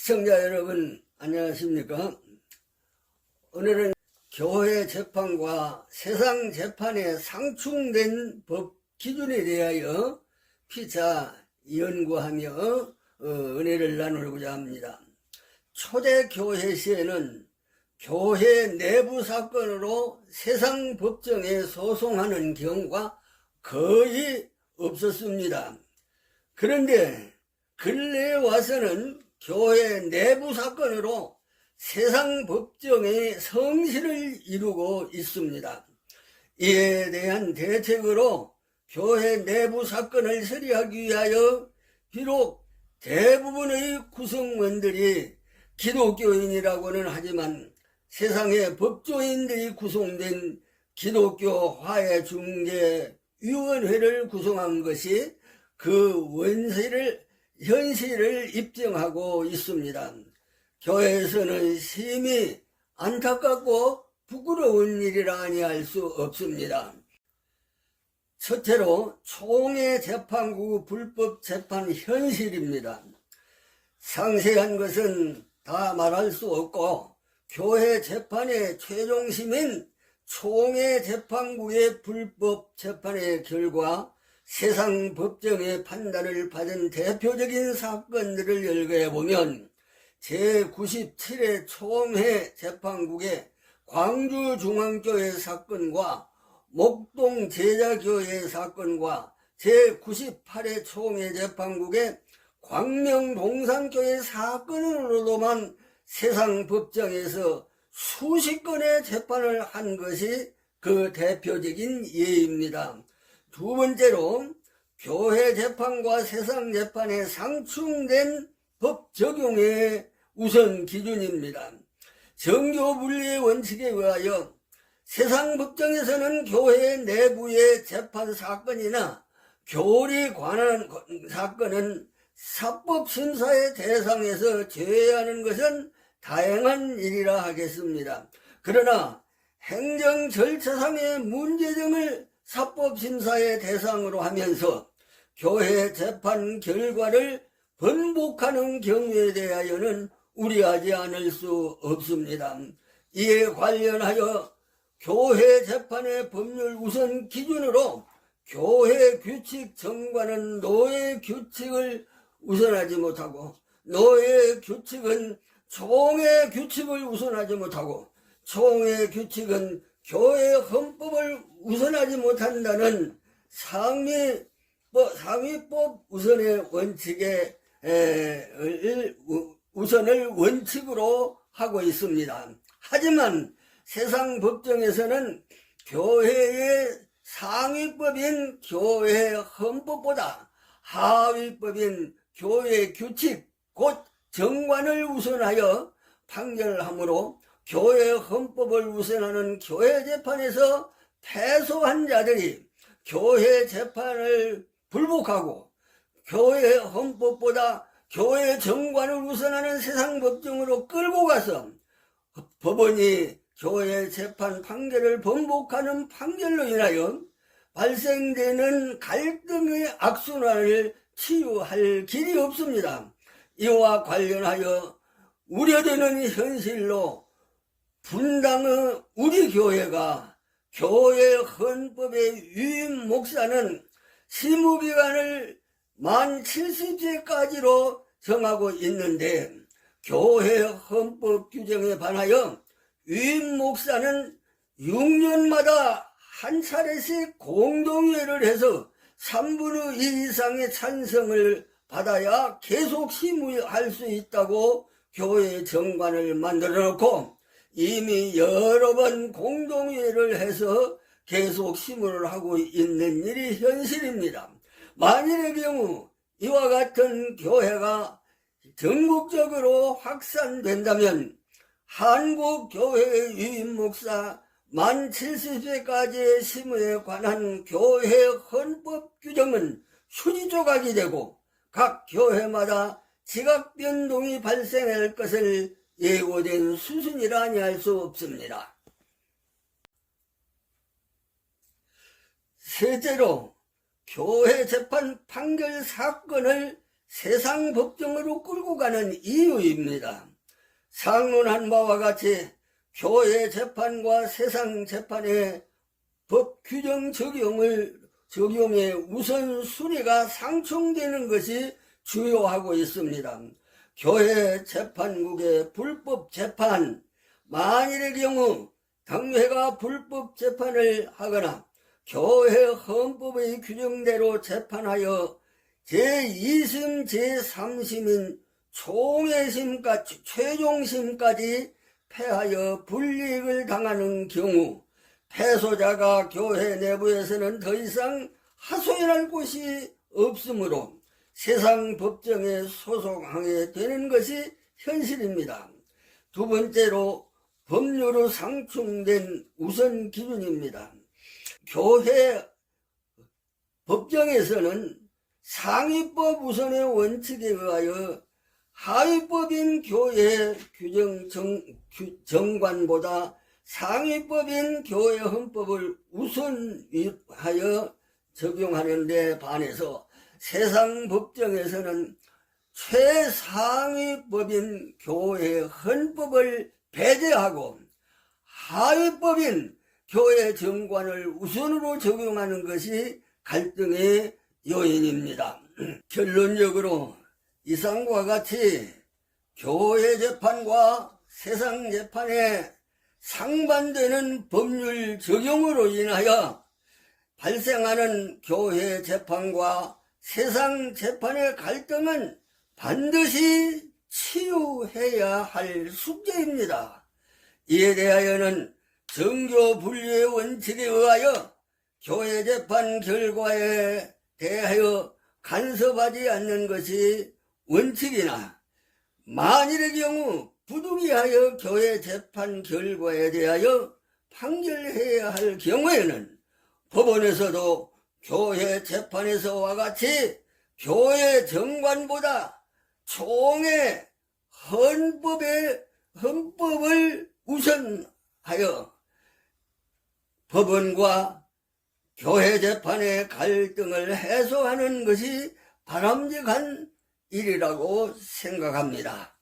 시청자 여러분 안녕하십니까? 오늘은 교회 재판과 세상 재판에 상충된 법 기준에 대하여 피차 연구하며 은혜를 나누고자 합니다. 초대 교회 시에는 교회 내부 사건으로 세상 법정에 소송하는 경우가 거의 없었습니다. 그런데 근래에 와서는 교회 내부 사건으로 세상 법정의 성실을 이루고 있습니다. 이에 대한 대책으로 교회 내부 사건을 처리하기 위하여 비록 대부분의 구성원들이 기독교인이라고는 하지만 세상의 법조인들이 구성된 기독교 화해중재위원회를 구성한 것이 그 현실을 입증하고 있습니다. 교회에서는 심히 안타깝고 부끄러운 일이라 아니할 수 없습니다. 첫째로 총회 재판국 불법 재판 현실입니다. 상세한 것은 다 말할 수 없고 교회 재판의 최종심인 총회 재판국의 불법 재판의 결과 세상 법정의 판단을 받은 대표적인 사건들을 열거해 보면 제97회 총회 재판국의 광주중앙교회 사건과 목동 제자교회 사건과 제98회 총회 재판국의 광명동산교회 사건으로도만 세상 법정에서 수십 건의 재판을 한 것이 그 대표적인 예입니다. 두 번째로 교회 재판과 세상 재판에 상충된 법 적용의 우선 기준입니다. 정교 분리의 원칙에 의하여 세상 법정에서는 교회 내부의 재판 사건이나 교리 관한 사건은 사법 심사의 대상에서 제외하는 것은 다행한 일이라 하겠습니다. 그러나 행정 절차상의 문제 등을 사법심사의 대상으로 하면서 교회 재판 결과를 번복하는 경우에 대하여는 우려하지 않을 수 없습니다. 이에 관련하여 교회 재판의 법률 우선 기준으로 교회 규칙 정과는 노예 규칙을 우선하지 못하고 노예 규칙은 총회 규칙을 우선하지 못하고 총회 규칙은 교회 헌법을 우선하지 못한다는 상위법 우선의 원칙에 우선을 원칙으로 하고 있습니다. 하지만 세상 법정에서는 교회의 상위법인 교회 헌법보다 하위법인 교회 규칙 곧 정관을 우선하여 판결하므로 교회 헌법을 우선하는 교회 재판에서 패소한 자들이 교회 재판을 불복하고 교회 헌법보다 교회 정관을 우선하는 세상 법정으로 끌고 가서 법원이 교회 재판 판결을 번복하는 판결로 인하여 발생되는 갈등의 악순환을 치유할 길이 없습니다. 이와 관련하여 우려되는 현실로 분당의 우리 교회가 교회 헌법의 유임 목사는 시무기간을 만 70세까지로 정하고 있는데 교회 헌법 규정에 반하여 유임 목사는 6년마다 한 차례씩 공동회의를 해서 3분의 2 이상의 찬성을 받아야 계속 심의할 수 있다고 교회 정관을 만들어 놓고 이미 여러 번 공동회의를 해서 계속 심의를 하고 있는 일이 현실입니다. 만일의 경우 이와 같은 교회가 전국적으로 확산된다면 한국교회의 유임 목사 만 70세까지의 심의에 관한 교회 헌법 규정은 휴지 조각이 되고 각 교회마다 지각 변동이 발생할 것을 예고된 수순이라 아니할 수 없습니다. 셋째로 교회 재판 판결 사건을 세상 법정으로 끌고 가는 이유입니다. 상론한 바와 같이 교회 재판과 세상 재판의 법 규정 적용의 우선순위가 상충되는 것이 주요하고 있습니다. 교회 재판국의 불법 재판, 만일의 경우 당회가 불법 재판을 하거나 교회 헌법의 규정대로 재판하여 제2심, 제3심인 총회심까지, 최종심까지 패하여 불이익을 당하는 경우 패소자가 교회 내부에서는 더 이상 하소연할 곳이 없으므로 세상 법정에 소송하게 되는 것이 현실입니다. 두 번째로 법률로 상충된 우선 기준입니다. 교회 법정에서는 상위법 우선의 원칙에 의하여 하위법인 교회 규정 정관보다 상위법인 교회 헌법을 우선하여 적용하는 데 반해서 세상 법정에서는 최상위법인 교회 헌법을 배제하고 하위법인 교회 정관을 우선으로 적용하는 것이 갈등의 요인입니다. 결론적으로 이상과 같이 교회 재판과 세상 재판에 상반되는 법률 적용으로 인하여 발생하는 교회 재판과 세상 재판의 갈등은 반드시 치유해야 할 숙제입니다. 이에 대하여는 정교 분리의 원칙에 의하여 교회 재판 결과에 대하여 간섭하지 않는 것이 원칙이나 만일의 경우 부득이하여 교회 재판 결과에 대하여 판결해야 할 경우에는 법원에서도 교회 재판에서와 같이 교회 정관보다 총회 헌법을 우선하여 법원과 교회 재판의 갈등을 해소하는 것이 바람직한 일이라고 생각합니다.